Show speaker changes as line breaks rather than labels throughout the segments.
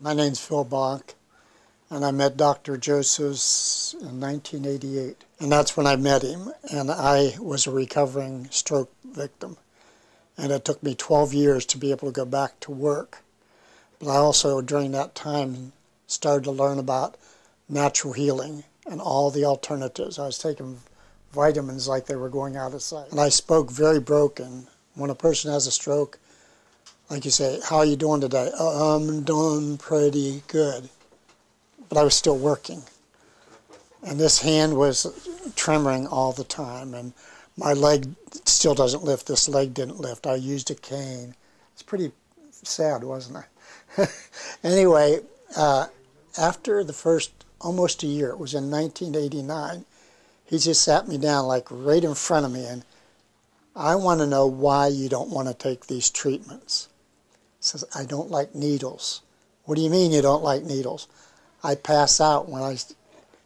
My name's Phil Bach, and I met Dr. Josephs in 1988. And that's when I met him, and I was a recovering stroke victim. And it took me 12 years to be able to go back to work. But I also, during that time, started to learn about natural healing and all the alternatives. I was taking vitamins like they were going out of sight. And I spoke very broken. When a person has a stroke, like you say, how are you doing today? Oh, I'm doing pretty good. But I was still working. And this hand was tremoring all the time. And my leg still doesn't lift. This leg didn't lift. I used a cane. It's pretty sad, wasn't I? Anyway, after the first almost a year, it was in 1989, he just sat me down like right in front of me. And I want to know why you don't want to take these treatments. He says, I don't like needles. What do you mean you don't like needles? I pass out when I... He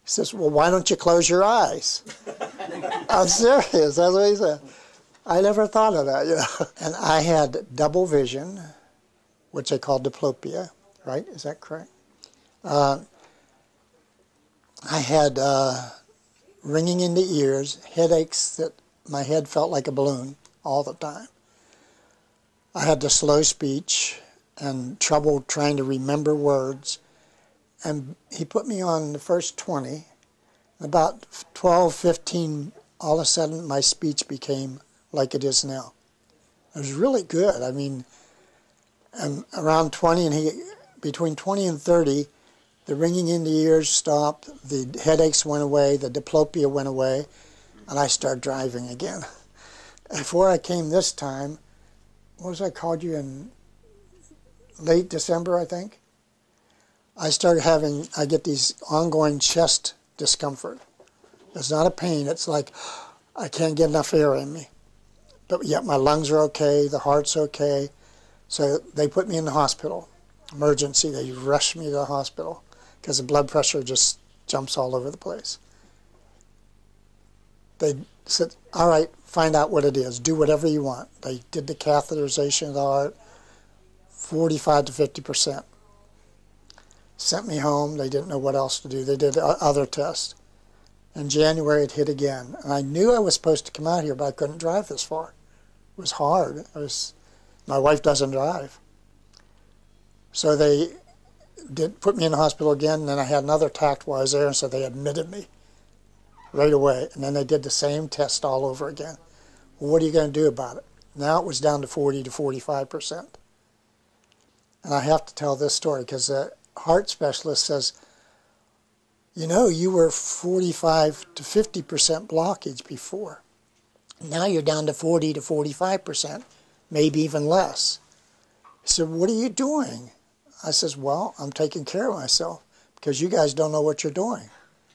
says, well, why don't you close your eyes? I'm serious. That's what he said. I never thought of that, you know. And I had double vision, which they call diplopia, right? Is that correct? I had ringing in the ears, headaches that my head felt like a balloon all the time. I had the slow speech and trouble trying to remember words. And he put me on the first 20. About 12, 15, all of a sudden my speech became like it is now. It was really good. I mean, and around 20, and between 20 and 30, the ringing in the ears stopped, the headaches went away, the diplopia went away, and I started driving again. Before I came this time, what was I called you in late December, I think? I started having, I get these ongoing chest discomfort. It's not a pain, it's like I can't get enough air in me. But yet my lungs are okay, the heart's okay. So they put me in the hospital, emergency, they rushed me to the hospital because the blood pressure just jumps all over the place. They said, all right, find out what it is, do whatever you want. They did the catheterization of the heart, 45 to 50%. Sent me home. They didn't know what else to do. They did other tests. In January, it hit again. And I knew I was supposed to come out here, but I couldn't drive this far. It was hard. My wife doesn't drive. So they put me in the hospital again, and then I had another attack while I was there, and so they admitted me right away. And then they did the same test all over again. Well, what are you going to do about it? Now it was down to 40 to 45%. And I have to tell this story because heart specialist says, you know, you were 45 to 50% blockage before. Now you're down to 40 to 45%, maybe even less. He said, what are you doing? I says, well, I'm taking care of myself because you guys don't know what you're doing.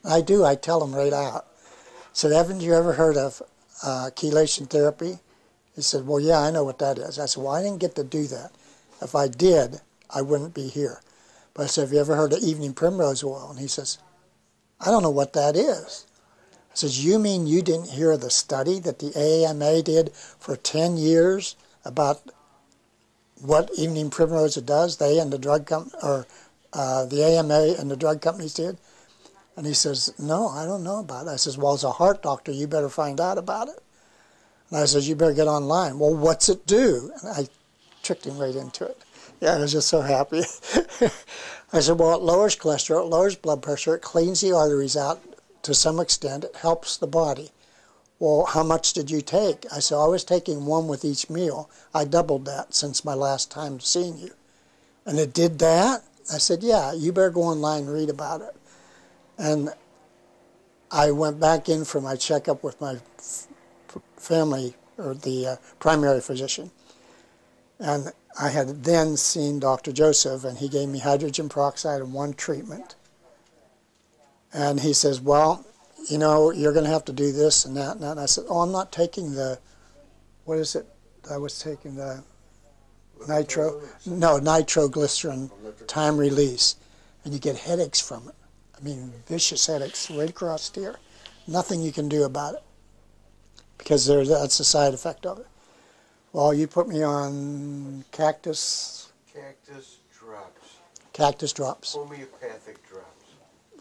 I do. I tell them right out. I said, haven't you ever heard of chelation therapy? He said, well, yeah, I know what that is. I said, well, I didn't get to do that. If I did, I wouldn't be here. But I said, have you ever heard of evening primrose oil? And he says, I don't know what that is. I says, you mean you didn't hear the study that the AAMA did for 10 years about what evening primrose does? They and the drug company, or the AMA and the drug companies did? And he says, no, I don't know about it. I says, well, as a heart doctor, you better find out about it. And I says, you better get online. Well, what's it do? And I tricked him right into it. Yeah, I was just so happy. I said, well, it lowers cholesterol, it lowers blood pressure, it cleans the arteries out to some extent, it helps the body. Well, how much did you take? I said, I was taking one with each meal. I doubled that since my last time seeing you. And it did that? I said, yeah, you better go online and read about it. And I went back in for my checkup with my family, or the primary physician. And I had then seen Dr. Joseph, and he gave me hydrogen peroxide and one treatment. And he says, well, you know, you're going to have to do this and that and that. And I said, oh, I'm not taking the, what is it? I was taking the nitroglycerin time release. And you get headaches from it. I mean, vicious headaches right across here. Nothing you can do about it because that's the side effect of it. Well, you put me on cactus
drops.
cactus drops.
Homeopathic drops.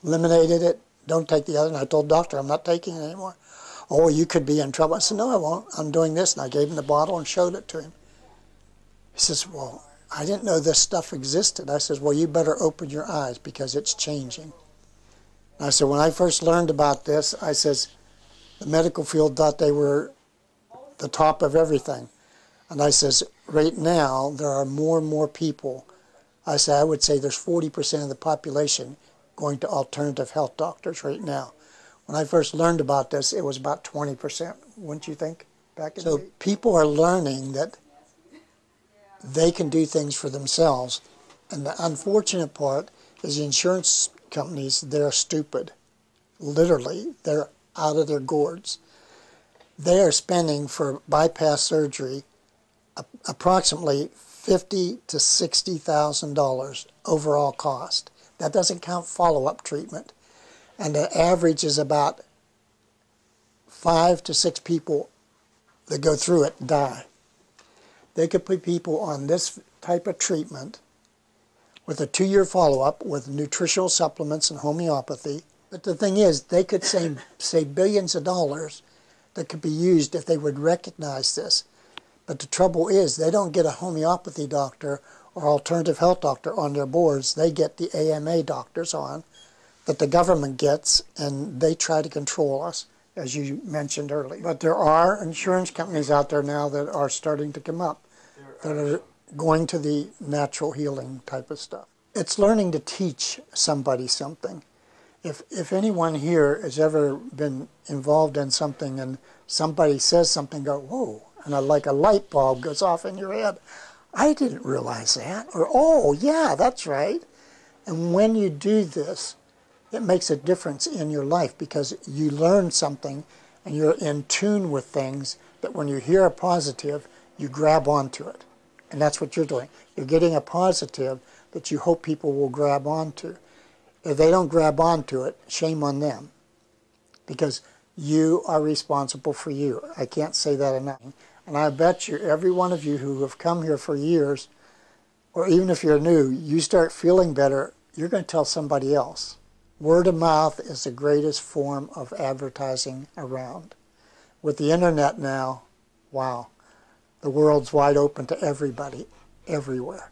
Eliminated it. Don't take the other. And I told the doctor, I'm not taking it anymore. Oh, you could be in trouble. I said, no, I won't. I'm doing this. And I gave him the bottle and showed it to him. He says, well, I didn't know this stuff existed. I says, well, you better open your eyes because it's changing. And I said, when I first learned about this, I says, the medical field thought they were the top of everything. And I says, right now, there are more and more people. I said, I would say there's 40% of the population going to alternative health doctors right now. When I first learned about this, it was about 20%, wouldn't you think? Back in the day? People are learning that they can do things for themselves. And the unfortunate part is the insurance companies, they're stupid. Literally, they're out of their gourds. They are spending for bypass surgery approximately $50,000 to $60,000 overall cost. That doesn't count follow-up treatment. And the average is about 5 to 6 people that go through it die. They could put people on this type of treatment with a 2-year follow-up with nutritional supplements and homeopathy. But the thing is, they could save billions of dollars that could be used if they would recognize this. But the trouble is, they don't get a homeopathy doctor or alternative health doctor on their boards. They get the AMA doctors on that the government gets, and they try to control us, as you mentioned earlier. But there are insurance companies out there now that are starting to come up that are going to the natural healing type of stuff. It's learning to teach somebody something. If anyone here has ever been involved in something and somebody says something, go, whoa, and like a light bulb goes off in your head. I didn't realize that. Or, oh, yeah, that's right. And when you do this, it makes a difference in your life because you learn something and you're in tune with things that when you hear a positive, you grab onto it. And that's what you're doing. You're getting a positive that you hope people will grab onto. If they don't grab onto it, shame on them. Because you are responsible for you. I can't say that enough. And I bet you, every one of you who have come here for years, or even if you're new, you start feeling better, you're going to tell somebody else. Word of mouth is the greatest form of advertising around. With the internet now, wow, the world's wide open to everybody, everywhere.